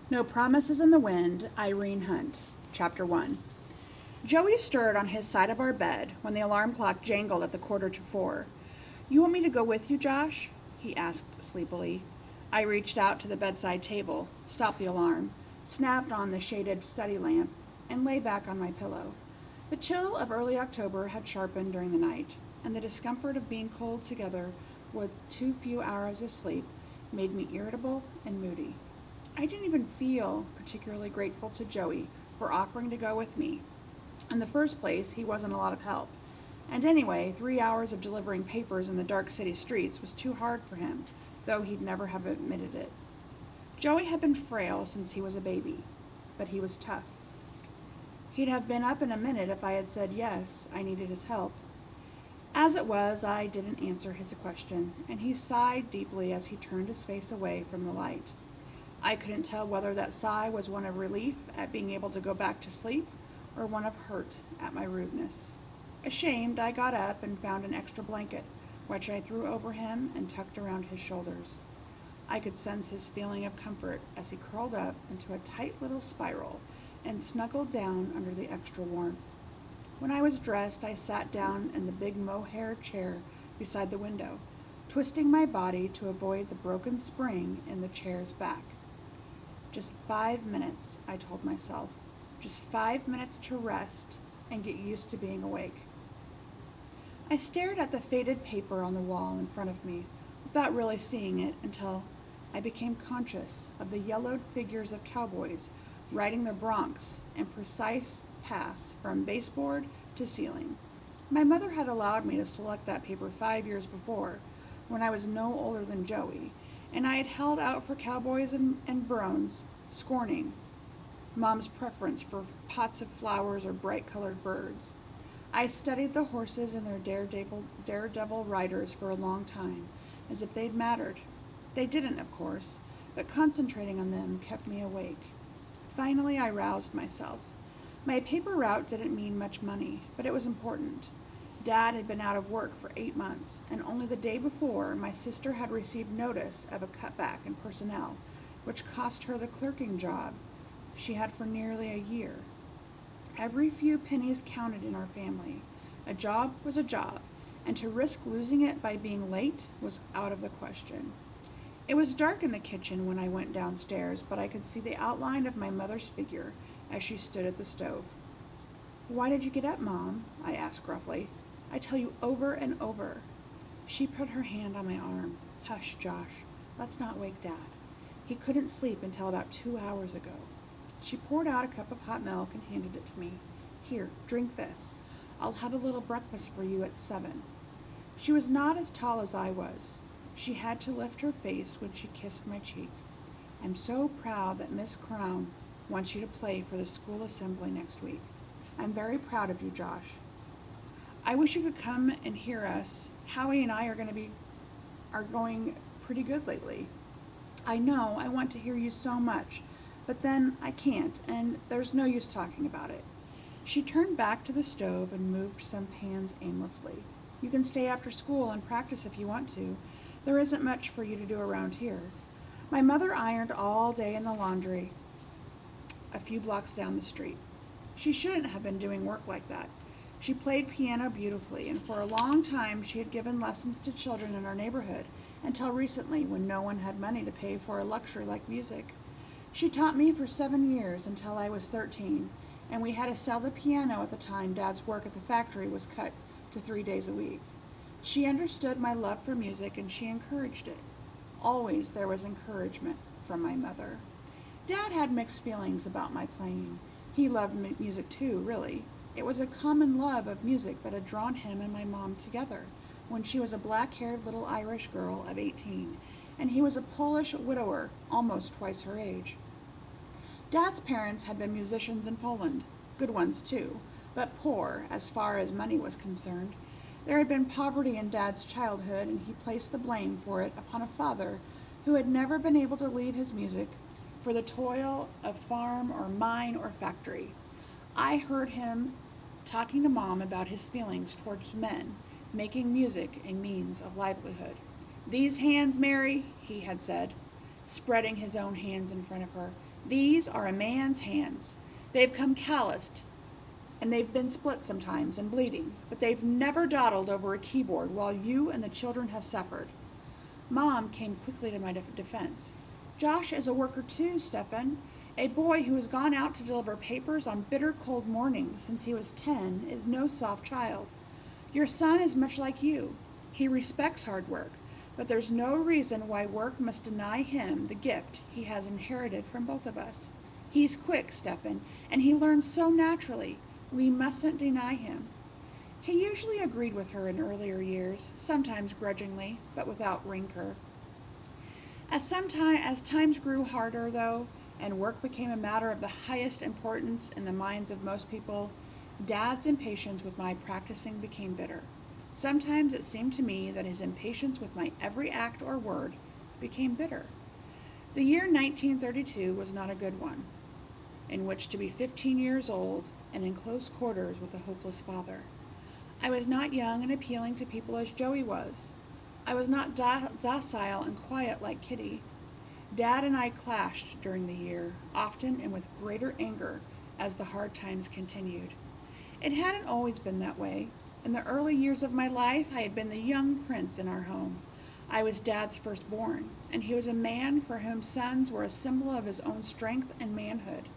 No Promises in the Wind, Irene Hunt. Chapter 1. Joey stirred on his side of our bed when the alarm clock jangled at the 4:15. "You want me to go with you, Josh?" he asked sleepily. I reached out to the bedside table, stopped the alarm, snapped on the shaded study lamp, and lay back on my pillow. The chill of early October had sharpened during the night, and the discomfort of being cold together with too few hours of sleep made me irritable and moody. I didn't even feel particularly grateful to Joey for offering to go with me. In the first place, he wasn't a lot of help. And anyway, 3 hours of delivering papers in the dark city streets was too hard for him, though he'd never have admitted it. Joey had been frail since he was a baby, but he was tough. He'd have been up in a minute if I had said yes, I needed his help. As it was, I didn't answer his question, and he sighed deeply as he turned his face away from the light. I couldn't tell whether that sigh was one of relief at being able to go back to sleep or one of hurt at my rudeness. Ashamed, I got up and found an extra blanket, which I threw over him and tucked around his shoulders. I could sense his feeling of comfort as he curled up into a tight little spiral and snuggled down under the extra warmth. When I was dressed, I sat down in the big mohair chair beside the window, twisting my body to avoid the broken spring in the chair's back. Just 5 minutes, I told myself. Just 5 minutes to rest and get used to being awake. I stared at the faded paper on the wall in front of me without really seeing it until I became conscious of the yellowed figures of cowboys riding their broncs in precise pass from baseboard to ceiling. My mother had allowed me to select that paper 5 years before, when I was no older than Joey, and I had held out for cowboys and brones, scorning Mom's preference for pots of flowers or bright-colored birds. I studied the horses and their daredevil riders for a long time, as if they'd mattered. They didn't, of course, but concentrating on them kept me awake. Finally, I roused myself. My paper route didn't mean much money, but it was important. Dad had been out of work for 8 months, and only the day before, my sister had received notice of a cutback in personnel, which cost her the clerking job she had for nearly a year. Every few pennies counted in our family. A job was a job, and to risk losing it by being late was out of the question. It was dark in the kitchen when I went downstairs, but I could see the outline of my mother's figure as she stood at the stove. "Why did you get up, Mom?" I asked gruffly. "I tell you over and over." She put her hand on my arm. "Hush, Josh. Let's not wake Dad. He couldn't sleep until about 2 hours ago." She poured out a cup of hot milk and handed it to me. "Here, drink this. I'll have a little breakfast for you at 7. She was not as tall as I was. She had to lift her face when she kissed my cheek. "I'm so proud that Miss Crown wants you to play for the school assembly next week. I'm very proud of you, Josh. I wish you could come and hear us. Howie and I are going pretty good lately. I know I want to hear you so much, but then I can't, and there's no use talking about it." She turned back to the stove and moved some pans aimlessly. "You can stay after school and practice if you want to. There isn't much for you to do around here." My mother ironed all day in the laundry a few blocks down the street. She shouldn't have been doing work like that. She played piano beautifully, and for a long time she had given lessons to children in our neighborhood, until recently when no one had money to pay for a luxury like music. She taught me for 7 years until I was 13, and we had to sell the piano at the time Dad's work at the factory was cut to 3 days a week. She understood my love for music, and she encouraged it. Always there was encouragement from my mother. Dad had mixed feelings about my playing. He loved music too, really. It was a common love of music that had drawn him and my mom together when she was a black-haired little Irish girl of 18, and he was a Polish widower, almost twice her age. Dad's parents had been musicians in Poland, good ones too, but poor as far as money was concerned. There had been poverty in Dad's childhood, and he placed the blame for it upon a father who had never been able to leave his music for the toil of farm or mine or factory. I heard him talking to Mom about his feelings towards men, making music a means of livelihood. "These hands, Mary," he had said, spreading his own hands in front of her, These are a man's hands. They've come calloused, and they've been split sometimes and bleeding, but they've never dawdled over a keyboard while you and the children have suffered. Mom came quickly to my defense. Josh is a worker too, Stefan. A boy who has gone out to deliver papers on bitter cold mornings since he was 10 is no soft child. Your son is much like you. He respects hard work, but there's no reason why work must deny him the gift he has inherited from both of us. He's quick, Stefan, and he learns so naturally. We mustn't deny him. He usually agreed with her in earlier years, sometimes grudgingly, but without rancor. As times grew harder, though, and work became a matter of the highest importance in the minds of most people, Dad's impatience with my practicing became bitter. Sometimes it seemed to me that his impatience with my every act or word became bitter. The year 1932 was not a good one, in which to be 15 years old and in close quarters with a hopeless father. I was not young and appealing to people as Joey was. I was not docile and quiet like Kitty. Dad and I clashed during the year, often and with greater anger as the hard times continued. It hadn't always been that way. In the early years of my life, I had been the young prince in our home. I was Dad's firstborn, and he was a man for whom sons were a symbol of his own strength and manhood.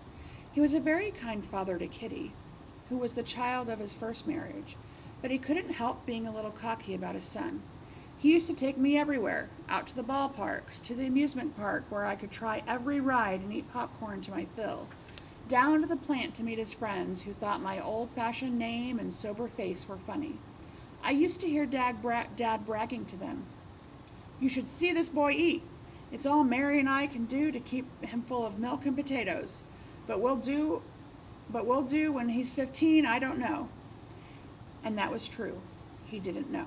He was a very kind father to Kitty, who was the child of his first marriage, but he couldn't help being a little cocky about his son. He used to take me everywhere, out to the ballparks, to the amusement park where I could try every ride and eat popcorn to my fill, down to the plant to meet his friends who thought my old-fashioned name and sober face were funny. I used to hear Dad bragging to them. You should see this boy eat. It's all Mary and I can do to keep him full of milk and potatoes. But we'll do when he's 15, I don't know. And that was true. He didn't know.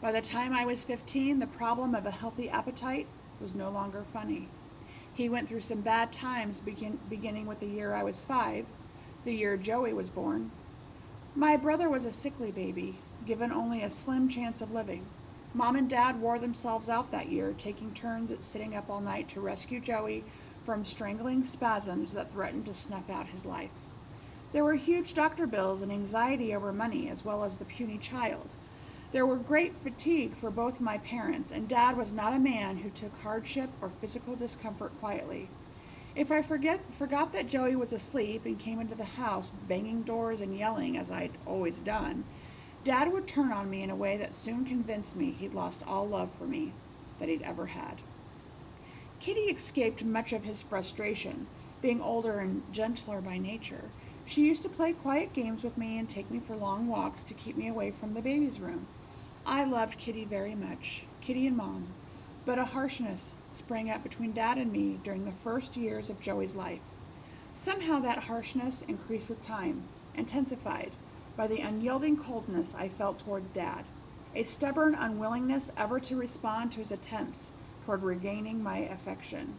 By the time I was 15, the problem of a healthy appetite was no longer funny. He went through some bad times beginning with the year I was 5, the year Joey was born. My brother was a sickly baby, given only a slim chance of living. Mom and Dad wore themselves out that year, taking turns at sitting up all night to rescue Joey from strangling spasms that threatened to snuff out his life. There were huge doctor bills and anxiety over money, as well as the puny child. There were great fatigue for both my parents, and Dad was not a man who took hardship or physical discomfort quietly. If I forgot that Joey was asleep and came into the house banging doors and yelling as I'd always done, Dad would turn on me in a way that soon convinced me he'd lost all love for me that he'd ever had. Kitty escaped much of his frustration, being older and gentler by nature. She used to play quiet games with me and take me for long walks to keep me away from the baby's room. I loved Kitty very much, Kitty and Mom, but a harshness sprang up between Dad and me during the first years of Joey's life. Somehow that harshness increased with time, intensified by the unyielding coldness I felt toward Dad, a stubborn unwillingness ever to respond to his attempts toward regaining my affection.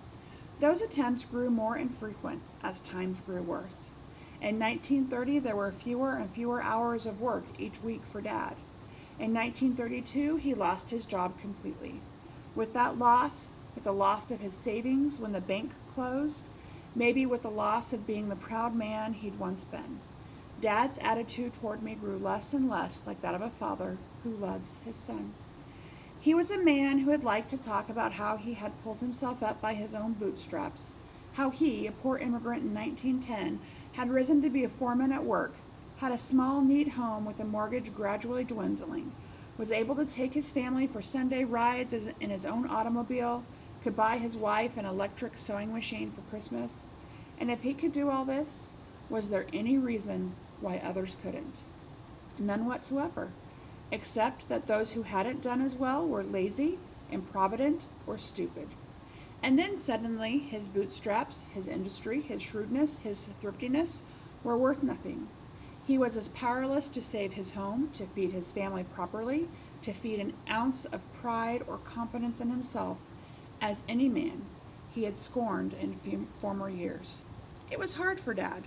Those attempts grew more infrequent as times grew worse. In 1930, there were fewer and fewer hours of work each week for Dad. In 1932, he lost his job completely. With that loss, with the loss of his savings when the bank closed, maybe with the loss of being the proud man he'd once been, Dad's attitude toward me grew less and less like that of a father who loves his son. He was a man who had liked to talk about how he had pulled himself up by his own bootstraps, how he, a poor immigrant in 1910, had risen to be a foreman at work, had a small, neat home with a mortgage gradually dwindling, was able to take his family for Sunday rides in his own automobile, could buy his wife an electric sewing machine for Christmas. And if he could do all this, was there any reason why others couldn't? None whatsoever, except that those who hadn't done as well were lazy, improvident, or stupid. And then suddenly his bootstraps, his industry, his shrewdness, his thriftiness were worth nothing. He was as powerless to save his home, to feed his family properly, to feed an ounce of pride or confidence in himself as any man he had scorned in former years. It was hard for Dad,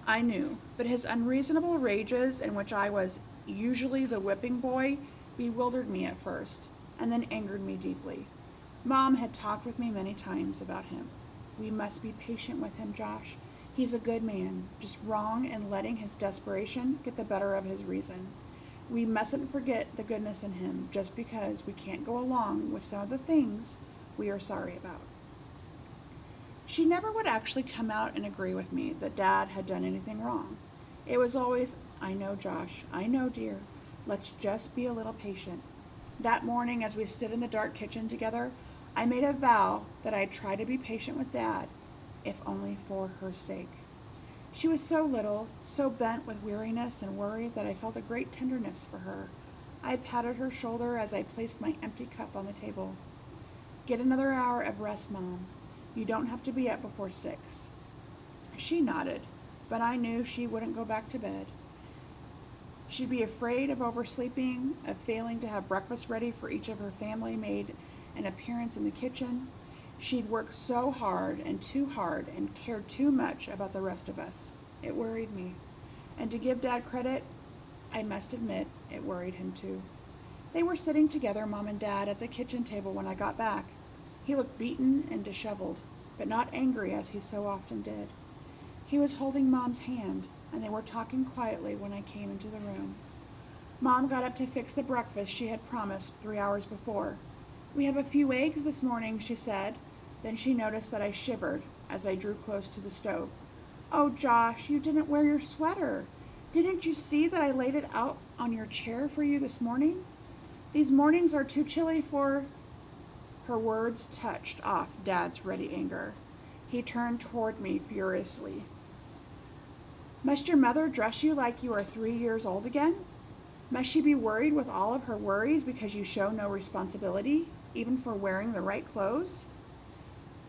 I knew, but his unreasonable rages, in which I was usually the whipping boy, bewildered me at first, and then angered me deeply. Mom had talked with me many times about him. We must be patient with him, Josh. He's a good man, just wrong in letting his desperation get the better of his reason. We mustn't forget the goodness in him just because we can't go along with some of the things we are sorry about. She never would actually come out and agree with me that Dad had done anything wrong. It was always, I know, Josh, I know, dear. Let's just be a little patient. That morning, as we stood in the dark kitchen together, I made a vow that I'd try to be patient with Dad, if only for her sake. She was so little, so bent with weariness and worry that I felt a great tenderness for her. I patted her shoulder as I placed my empty cup on the table. Get another hour of rest, Mom. You don't have to be up before 6. She nodded, but I knew she wouldn't go back to bed. She'd be afraid of oversleeping, of failing to have breakfast ready for each of her family made an appearance in the kitchen. She'd worked so hard and cared too much about the rest of us. It worried me. And to give Dad credit, I must admit it worried him too. They were sitting together, Mom and Dad, at the kitchen table when I got back. He looked beaten and disheveled, but not angry as he so often did. He was holding Mom's hand, and they were talking quietly when I came into the room. Mom got up to fix the breakfast she had promised 3 hours before. We have a few eggs this morning, she said. Then she noticed that I shivered as I drew close to the stove. Oh, Josh, you didn't wear your sweater. Didn't you see that I laid it out on your chair for you this morning? These mornings are too chilly for... Her words touched off Dad's ready anger. He turned toward me furiously. Must your mother dress you like you are 3 years old again? Must she be worried with all of her worries because you show no responsibility, even for wearing the right clothes?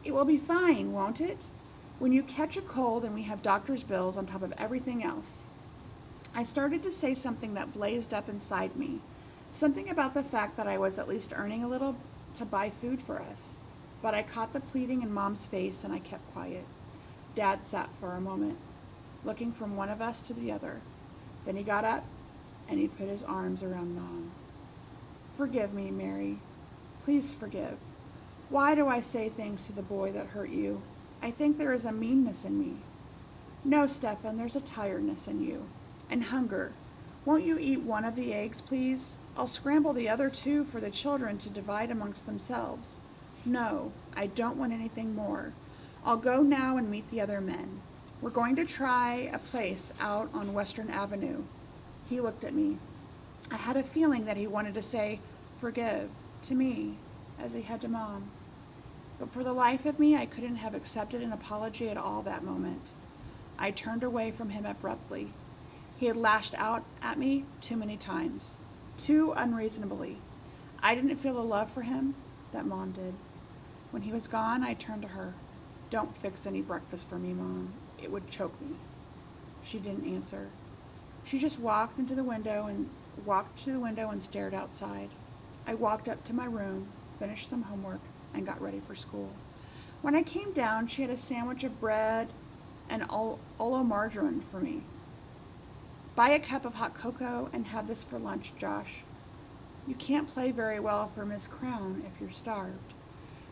It will be fine, won't it? When you catch a cold and we have doctor's bills on top of everything else. I started to say something that blazed up inside me, something about the fact that I was at least earning a little to buy food for us. But I caught the pleading in Mom's face and I kept quiet. Dad sat for a moment, looking from one of us to the other. Then he got up and he put his arms around Mom. Forgive me, Mary. Please forgive. Why do I say things to the boy that hurt you? I think there is a meanness in me. No, Stefan, there's a tiredness in you. And hunger. Won't you eat one of the eggs, please? I'll scramble the other 2 for the children to divide amongst themselves. No, I don't want anything more. I'll go now and meet the other men. We're going to try a place out on Western Avenue. He looked at me. I had a feeling that he wanted to say, forgive, to me, as he had to Mom. But for the life of me, I couldn't have accepted an apology at all that moment. I turned away from him abruptly. He had lashed out at me too many times, too unreasonably. I didn't feel the love for him that Mom did. When he was gone, I turned to her. Don't fix any breakfast for me, Mom. It would choke me. She didn't answer. She just walked to the window and stared outside. I walked up to my room, finished some homework, and got ready for school. When I came down, she had a sandwich of bread and oleomargarine for me. Buy a cup of hot cocoa and have this for lunch, Josh. You can't play very well for Miss Crown if you're starved.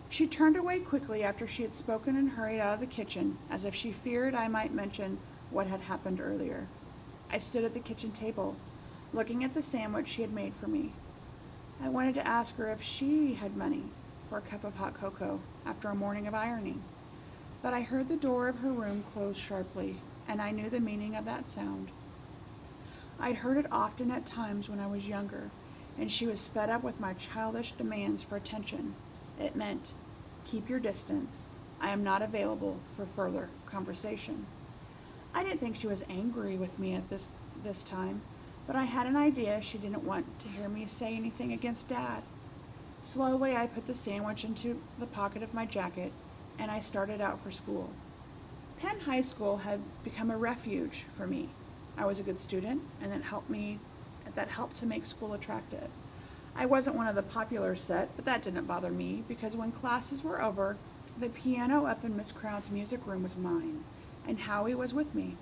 She turned away quickly after she had spoken and hurried out of the kitchen, as if she feared I might mention what had happened earlier. I stood at the kitchen table, looking at the sandwich she had made for me. I wanted to ask her if she had money for a cup of hot cocoa after a morning of ironing. But I heard the door of her room close sharply, and I knew the meaning of that sound. I'd heard it often at times when I was younger, and she was fed up with my childish demands for attention. It meant, keep your distance. I am not available for further conversation. I didn't think she was angry with me at this time, but I had an idea she didn't want to hear me say anything against Dad. Slowly, I put the sandwich into the pocket of my jacket, and I started out for school. Penn High School had become a refuge for me. I was a good student, and that helped to make school attractive. I wasn't one of the popular set, but that didn't bother me, because when classes were over, the piano up in Miss Crown's music room was mine, and Howie was with me.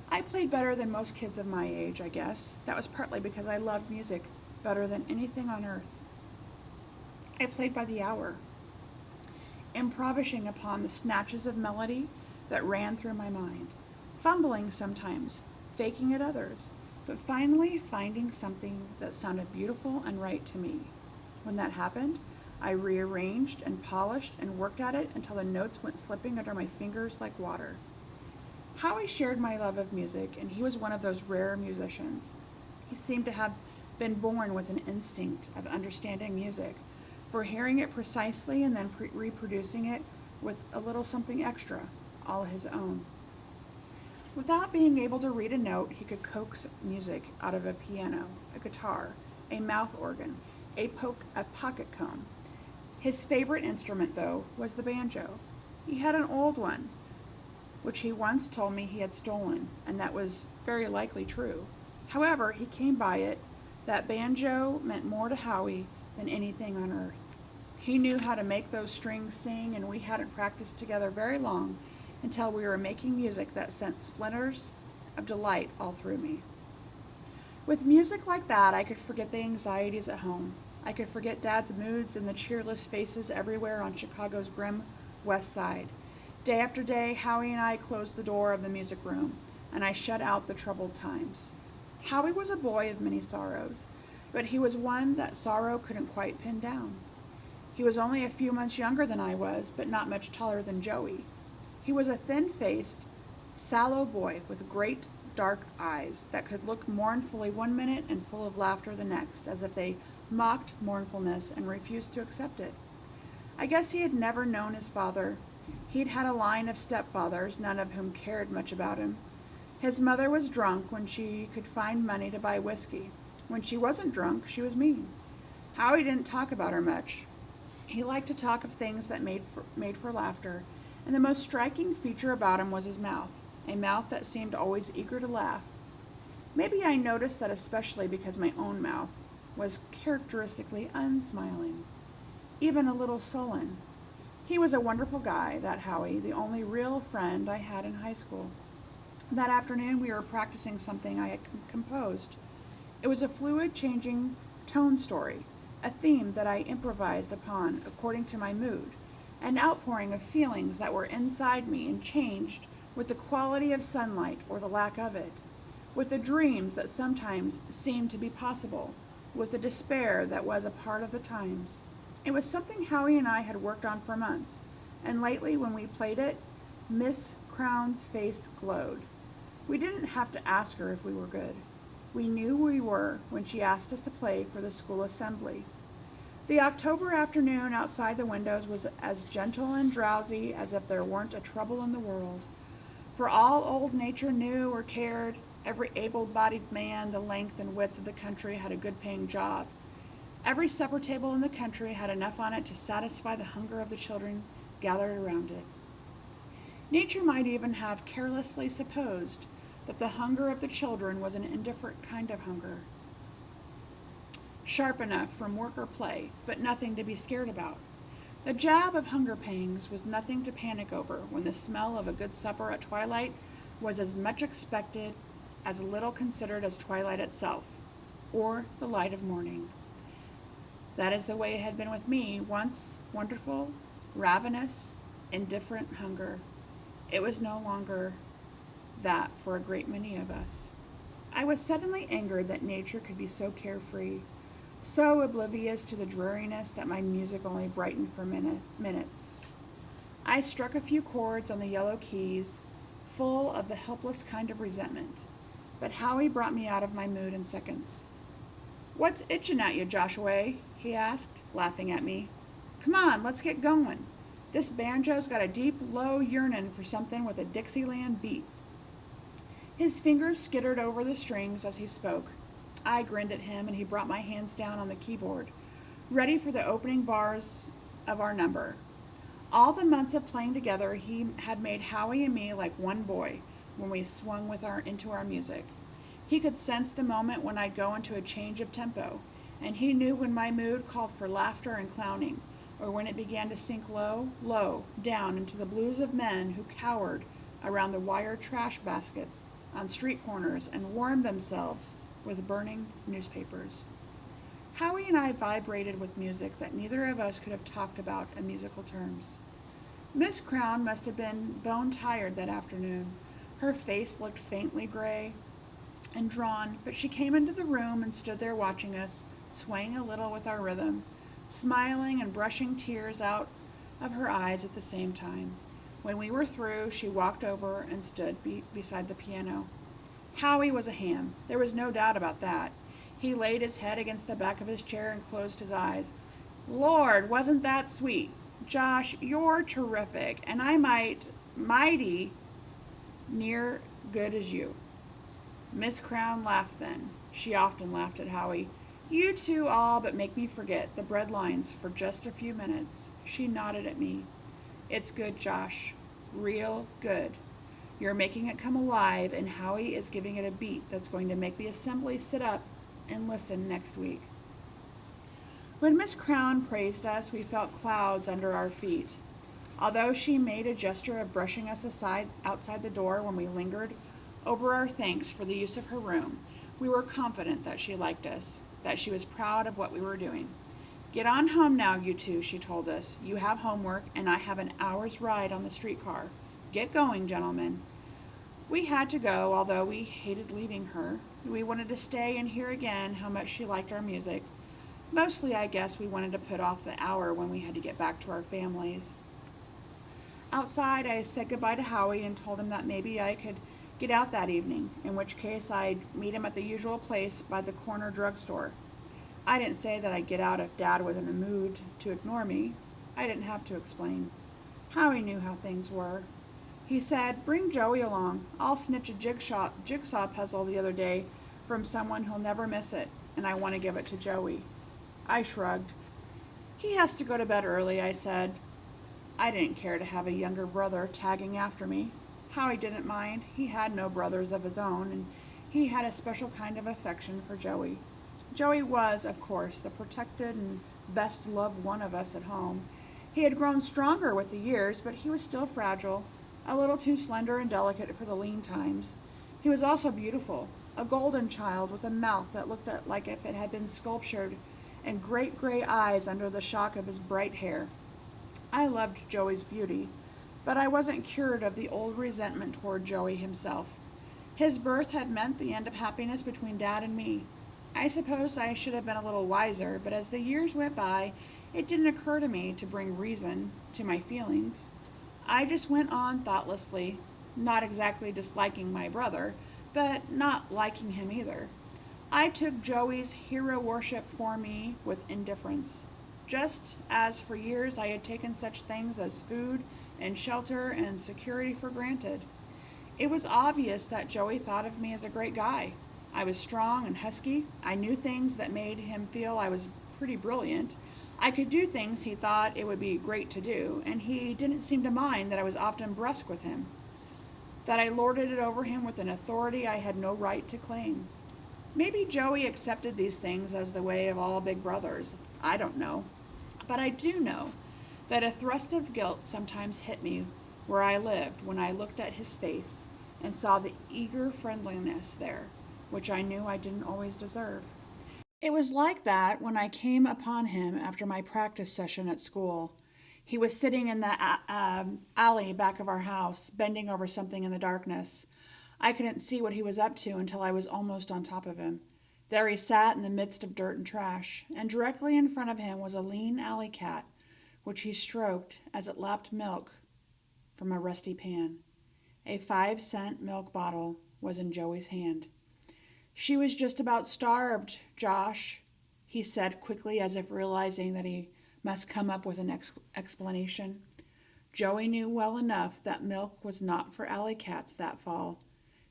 I played better than most kids of my age, I guess. That was partly because I loved music better than anything on earth. I played by the hour. improvising upon the snatches of melody that ran through my mind, fumbling sometimes, faking at others, but finally finding something that sounded beautiful and right to me. When that happened, I rearranged and polished and worked at it until the notes went slipping under my fingers like water. Howie shared my love of music, and he was one of those rare musicians. He seemed to have been born with an instinct of understanding music, for hearing it precisely and then reproducing it with a little something extra, all his own. Without being able to read a note, he could coax music out of a piano, a guitar, a mouth organ, a pocket comb. His favorite instrument, though, was the banjo. He had an old one, which he once told me he had stolen, and that was very likely true. However, he came by it. That banjo meant more to Howie than anything on earth. He knew how to make those strings sing, and we hadn't practiced together very long until we were making music that sent splinters of delight all through me. With music like that, I could forget the anxieties at home. I could forget Dad's moods and the cheerless faces everywhere on Chicago's grim west side. Day after day, Howie and I closed the door of the music room, and I shut out the troubled times. Howie was a boy of many sorrows, but he was one that sorrow couldn't quite pin down. He was only a few months younger than I was, but not much taller than Joey. He was a thin-faced, sallow boy with great dark eyes that could look mournfully one minute and full of laughter the next, as if they mocked mournfulness and refused to accept it. I guess he had never known his father. He'd had a line of stepfathers, none of whom cared much about him. His mother was drunk when she could find money to buy whiskey. When she wasn't drunk, she was mean. Howie didn't talk about her much. He liked to talk of things that made for laughter, and the most striking feature about him was his mouth, a mouth that seemed always eager to laugh. Maybe I noticed that especially because my own mouth was characteristically unsmiling, even a little sullen. He was a wonderful guy, that Howie, the only real friend I had in high school. That afternoon we were practicing something I had composed. It was a fluid, changing tone story, a theme that I improvised upon according to my mood, an outpouring of feelings that were inside me and changed with the quality of sunlight or the lack of it, with the dreams that sometimes seemed to be possible, with the despair that was a part of the times. It was something Howie and I had worked on for months, and lately when we played it, Miss Crown's face glowed. We didn't have to ask her if we were good. We knew we were when she asked us to play for the school assembly. The October afternoon outside the windows was as gentle and drowsy as if there weren't a trouble in the world. For all old nature knew or cared, every able-bodied man the length and width of the country had a good-paying job. Every supper table in the country had enough on it to satisfy the hunger of the children gathered around it. Nature might even have carelessly supposed that the hunger of the children was an indifferent kind of hunger, sharp enough from work or play, but nothing to be scared about. The jab of hunger pangs was nothing to panic over when the smell of a good supper at twilight was as much expected, as little considered as twilight itself, or the light of morning. That is the way it had been with me, once wonderful, ravenous, indifferent hunger. It was no longer that for a great many of us. I was suddenly angered that nature could be so carefree, so oblivious to the dreariness that my music only brightened for minutes. I struck a few chords on the yellow keys, full of the helpless kind of resentment, but Howie brought me out of my mood in seconds. "What's itching at you, Joshua?" he asked, laughing at me. "Come on, let's get going. This banjo's got a deep, low yearnin' for something with a Dixieland beat." His fingers skittered over the strings as he spoke. I grinned at him, and he brought my hands down on the keyboard, ready for the opening bars of our number. All the months of playing together, he had made Howie and me like one boy when we swung into our music. He could sense the moment when I'd go into a change of tempo, and he knew when my mood called for laughter and clowning, or when it began to sink low, low, down into the blues of men who cowered around the wire trash baskets on street corners and warmed themselves with burning newspapers. Howie and I vibrated with music that neither of us could have talked about in musical terms. Miss Crown must have been bone tired that afternoon. Her face looked faintly gray and drawn, but she came into the room and stood there watching us, swaying a little with our rhythm, smiling and brushing tears out of her eyes at the same time. When we were through, she walked over and stood beside the piano. Howie was a ham. There was no doubt about that. He laid his head against the back of his chair and closed his eyes. Lord, wasn't that sweet? Josh, you're terrific, and I mighty near good as you. Miss Crown laughed then. She often laughed at Howie. You two all but make me forget the bread lines for just a few minutes. She nodded at me. It's good, Josh. Real good. You're making it come alive, and Howie is giving it a beat that's going to make the assembly sit up and listen next week. When Miss Crown praised us, we felt clouds under our feet. Although she made a gesture of brushing us aside outside the door when we lingered over our thanks for the use of her room, we were confident that she liked us, that she was proud of what we were doing. Get on home now, you two, she told us. You have homework, and I have an hour's ride on the streetcar. Get going, gentlemen. We had to go, although we hated leaving her. We wanted to stay and hear again how much she liked our music. Mostly, I guess, we wanted to put off the hour when we had to get back to our families. Outside, I said goodbye to Howie and told him that maybe I could get out that evening, in which case I'd meet him at the usual place by the corner drugstore. I didn't say that I'd get out if Dad was in a mood to ignore me. I didn't have to explain. Howie knew how things were. He said, bring Joey along. I'll snitch a jigsaw puzzle the other day from someone who'll never miss it, and I want to give it to Joey. I shrugged. He has to go to bed early, I said. I didn't care to have a younger brother tagging after me. Howie didn't mind. He had no brothers of his own, and he had a special kind of affection for Joey. Joey was, of course, the protected and best loved one of us at home. He had grown stronger with the years, but he was still fragile, a little too slender and delicate for the lean times. He was also beautiful, a golden child with a mouth that looked like if it had been sculptured, and great gray eyes under the shock of his bright hair. I loved Joey's beauty, but I wasn't cured of the old resentment toward Joey himself. His birth had meant the end of happiness between Dad and me. I suppose I should have been a little wiser, but as the years went by, it didn't occur to me to bring reason to my feelings. I just went on thoughtlessly, not exactly disliking my brother, but not liking him either. I took Joey's hero worship for me with indifference, just as for years I had taken such things as food and shelter and security for granted. It was obvious that Joey thought of me as a great guy. I was strong and husky. I knew things that made him feel I was pretty brilliant. I could do things he thought it would be great to do, and he didn't seem to mind that I was often brusque with him, that I lorded it over him with an authority I had no right to claim. Maybe Joey accepted these things as the way of all big brothers. I don't know. But I do know that a thrust of guilt sometimes hit me where I lived when I looked at his face and saw the eager friendliness there, which I knew I didn't always deserve. It was like that when I came upon him after my practice session at school. He was sitting in the alley back of our house, bending over something in the darkness. I couldn't see what he was up to until I was almost on top of him. There he sat in the midst of dirt and trash, and directly in front of him was a lean alley cat, which he stroked as it lapped milk from a rusty pan. A 5-cent milk bottle was in Joey's hand. She was just about starved, Josh, he said quickly, as if realizing that he must come up with an explanation. Joey knew well enough that milk was not for alley cats that fall.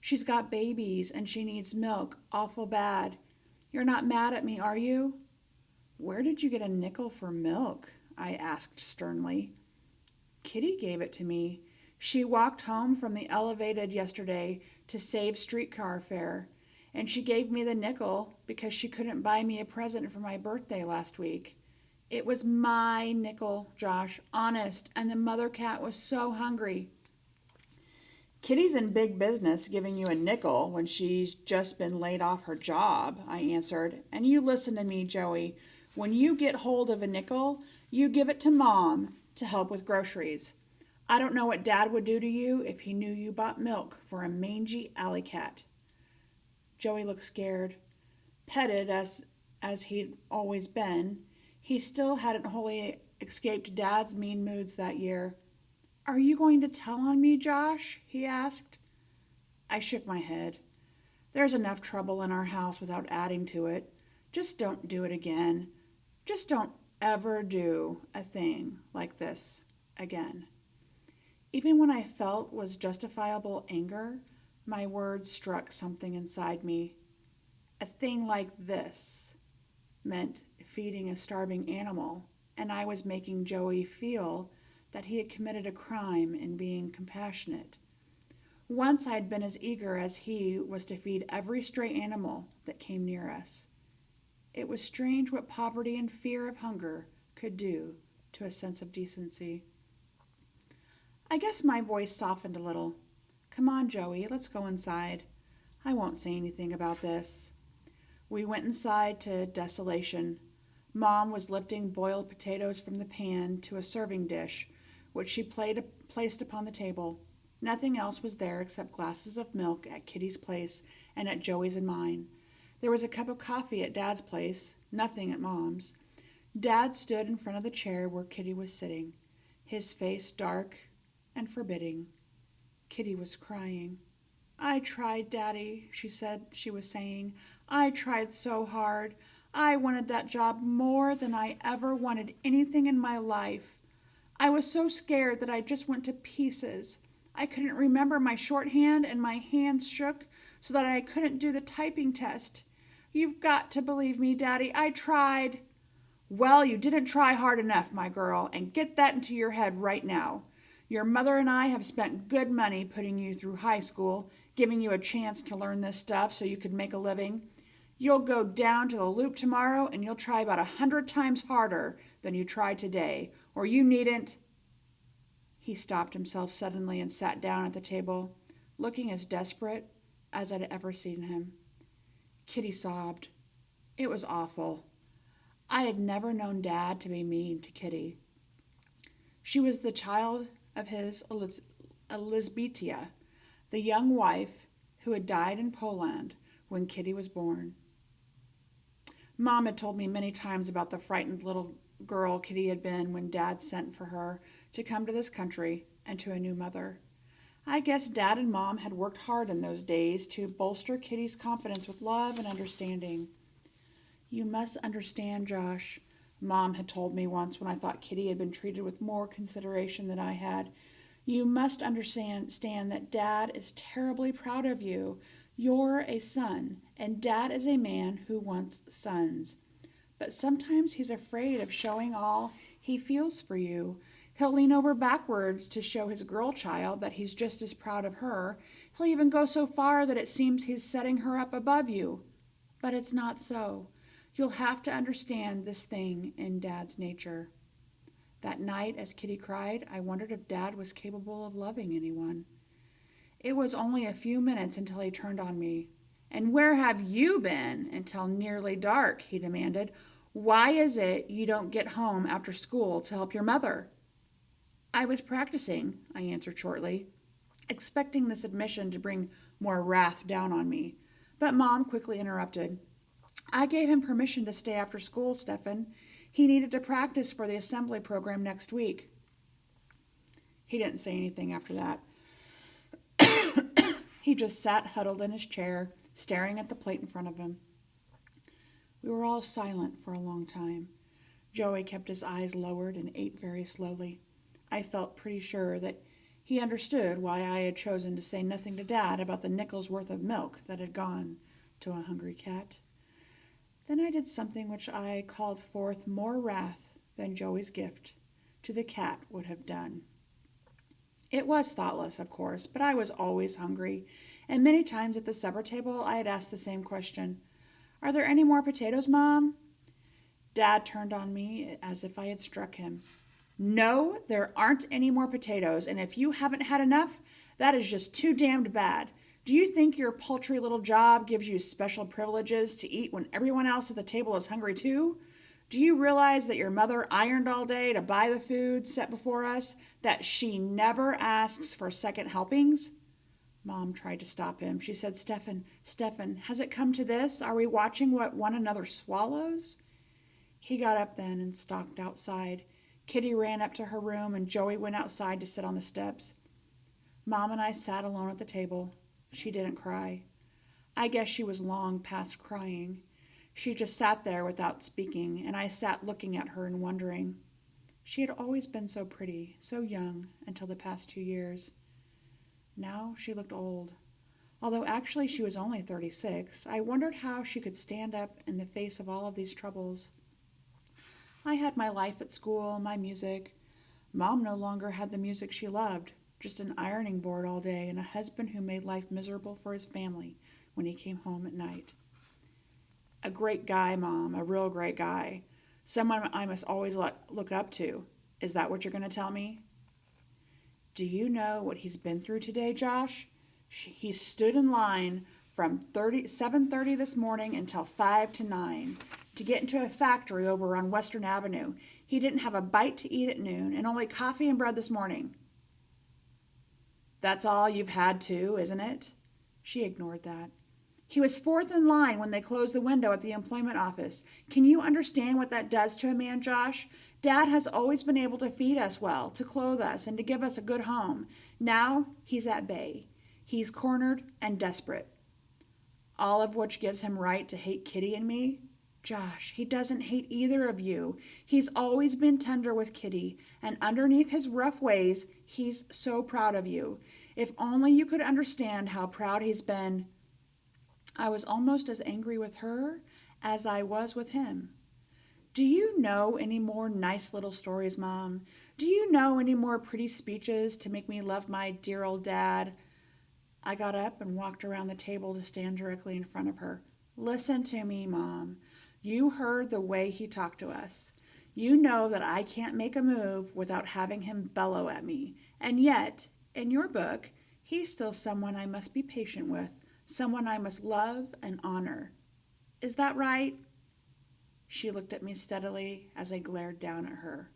She's got babies, and she needs milk awful bad. You're not mad at me, are you? Where did you get a nickel for milk? I asked sternly. Kitty gave it to me. She walked home from the elevated yesterday to save streetcar fare, and she gave me the nickel because she couldn't buy me a present for my birthday last week. It was my nickel, Josh, honest, and the mother cat was so hungry. Kitty's in big business giving you a nickel when she's just been laid off her job, I answered. And you listen to me, Joey. When you get hold of a nickel, you give it to Mom to help with groceries. I don't know what Dad would do to you if he knew you bought milk for a mangy alley cat. Joey looked scared. Petted as he'd always been, he still hadn't wholly escaped Dad's mean moods that year. Are you going to tell on me, Josh? He asked. I shook my head. There's enough trouble in our house without adding to it. Just don't do it again. Just don't ever do a thing like this again. Even when I felt was justifiable anger, my words struck something inside me. A thing like this meant feeding a starving animal, and I was making Joey feel that he had committed a crime in being compassionate. Once I had been as eager as he was to feed every stray animal that came near us. It was strange what poverty and fear of hunger could do to a sense of decency. I guess my voice softened a little. Come on, Joey, let's go inside. I won't say anything about this. We went inside to desolation. Mom was lifting boiled potatoes from the pan to a serving dish, which she placed upon the table. Nothing else was there except glasses of milk at Kitty's place and at Joey's and mine. There was a cup of coffee at Dad's place, nothing at Mom's. Dad stood in front of the chair where Kitty was sitting, his face dark and forbidding. Kitty was crying. I tried, Daddy, she said she was saying. I tried so hard. I wanted that job more than I ever wanted anything in my life. I was so scared that I just went to pieces. I couldn't remember my shorthand and my hands shook so that I couldn't do the typing test. You've got to believe me, Daddy. I tried. Well, you didn't try hard enough, my girl, and get that into your head right now. Your mother and I have spent good money putting you through high school, giving you a chance to learn this stuff so you could make a living. You'll go down to the loop tomorrow and you'll try about 100 times harder than you tried today, or you needn't. He stopped himself suddenly and sat down at the table, looking as desperate as I'd ever seen him. Kitty sobbed. It was awful. I had never known Dad to be mean to Kitty. She was the child of his Elizabeta, the young wife who had died in Poland when Kitty was born. Mom had told me many times about the frightened little girl Kitty had been when Dad sent for her to come to this country and to a new mother. I guess Dad and Mom had worked hard in those days to bolster Kitty's confidence with love and understanding. You must understand, Josh, Mom had told me once when I thought Kitty had been treated with more consideration than I had. You must understand that Dad is terribly proud of you. You're a son, and Dad is a man who wants sons. But sometimes he's afraid of showing all he feels for you. He'll lean over backwards to show his girl child that he's just as proud of her. He'll even go so far that it seems he's setting her up above you. But it's not so. You'll have to understand this thing in Dad's nature. That night, as Kitty cried, I wondered if Dad was capable of loving anyone. It was only a few minutes until he turned on me. And where have you been until nearly dark? He demanded. Why is it you don't get home after school to help your mother? I was practicing, I answered shortly, expecting this admission to bring more wrath down on me. But Mom quickly interrupted. I gave him permission to stay after school, Stefan. He needed to practice for the assembly program next week. He didn't say anything after that. He just sat huddled in his chair, staring at the plate in front of him. We were all silent for a long time. Joey kept his eyes lowered and ate very slowly. I felt pretty sure that he understood why I had chosen to say nothing to Dad about the nickel's worth of milk that had gone to a hungry cat. Then I did something which I called forth more wrath than Joey's gift to the cat would have done. It was thoughtless, of course, but I was always hungry, and many times at the supper table I had asked the same question. Are there any more potatoes, Mom? Dad turned on me as if I had struck him. No, there aren't any more potatoes, and if you haven't had enough, that is just too damned bad. Do you think your paltry little job gives you special privileges to eat when everyone else at the table is hungry too? Do you realize that your mother ironed all day to buy the food set before us, that she never asks for second helpings? Mom tried to stop him. She said, Stefan, has it come to this? Are we watching what one another swallows? He got up then and stalked outside. Kitty ran up to her room, and Joey went outside to sit on the steps. Mom and I sat alone at the table. She didn't cry. I guess she was long past crying. She just sat there without speaking, and I sat looking at her and wondering. She had always been so pretty, so young, until the past 2 years. Now she looked old. Although actually she was only 36, I wondered how she could stand up in the face of all of these troubles. I had my life at school, my music. Mom no longer had the music she loved, just an ironing board all day and a husband who made life miserable for his family when he came home at night. A great guy, Mom, a real great guy. Someone I must always look up to. Is that what you're going to tell me? Do you know what he's been through today, Josh? He stood in line from 7:30 this morning until 5 to 9 to get into a factory over on Western Avenue. He didn't have a bite to eat at noon and only coffee and bread this morning. That's all you've had too, isn't it? She ignored that. He was fourth in line when they closed the window at the employment office. Can you understand what that does to a man, Josh? Dad has always been able to feed us well, to clothe us, and to give us a good home. Now he's at bay. He's cornered and desperate. All of which gives him right to hate Kitty and me? Josh, he doesn't hate either of you. He's always been tender with Kitty, and underneath his rough ways, he's so proud of you. If only you could understand how proud he's been. I was almost as angry with her as I was with him. Do you know any more nice little stories, Mom? Do you know any more pretty speeches to make me love my dear old dad? I got up and walked around the table to stand directly in front of her. Listen to me, Mom. You heard the way he talked to us. You know that I can't make a move without having him bellow at me. And yet, in your book, he's still someone I must be patient with, someone I must love and honor. Is that right? She looked at me steadily as I glared down at her.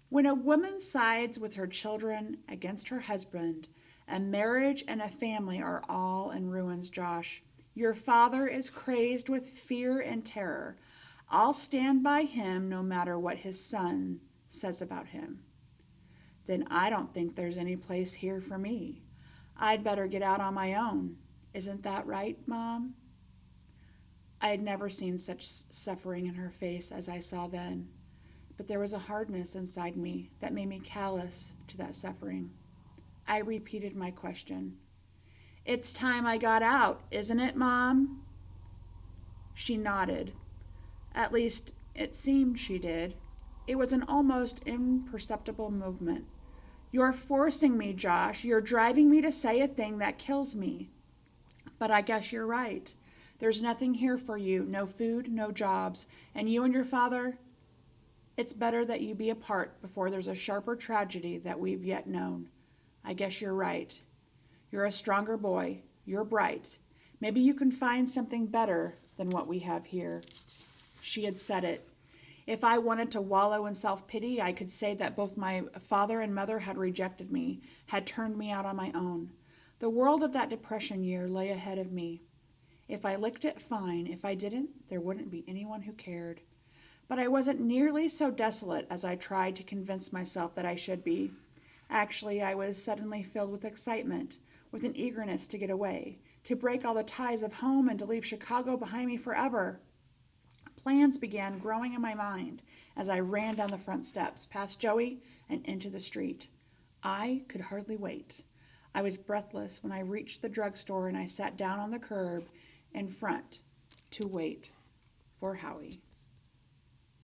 When a woman sides with her children against her husband, a marriage and a family are all in ruins, Josh. Your father is crazed with fear and terror. I'll stand by him no matter what his son says about him. Then I don't think there's any place here for me. I'd better get out on my own. Isn't that right, Mom? I had never seen such suffering in her face as I saw then, but there was a hardness inside me that made me callous to that suffering. I repeated my question. It's time I got out, isn't it, Mom? She nodded. At least, it seemed she did. It was an almost imperceptible movement. You're forcing me, Josh. You're driving me to say a thing that kills me. But I guess you're right. There's nothing here for you, no food, no jobs. And you and your father, it's better that you be apart before there's a sharper tragedy that we've yet known. I guess you're right. You're a stronger boy. You're bright. Maybe you can find something better than what we have here. She had said it. If I wanted to wallow in self-pity, I could say that both my father and mother had rejected me, had turned me out on my own. The world of that depression year lay ahead of me. If I licked it, fine. If I didn't, there wouldn't be anyone who cared. But I wasn't nearly so desolate as I tried to convince myself that I should be. Actually, I was suddenly filled with excitement, with an eagerness to get away, to break all the ties of home and to leave Chicago behind me forever. Plans began growing in my mind as I ran down the front steps, past Joey, and into the street. I could hardly wait. I was breathless when I reached the drugstore and I sat down on the curb in front to wait for Howie.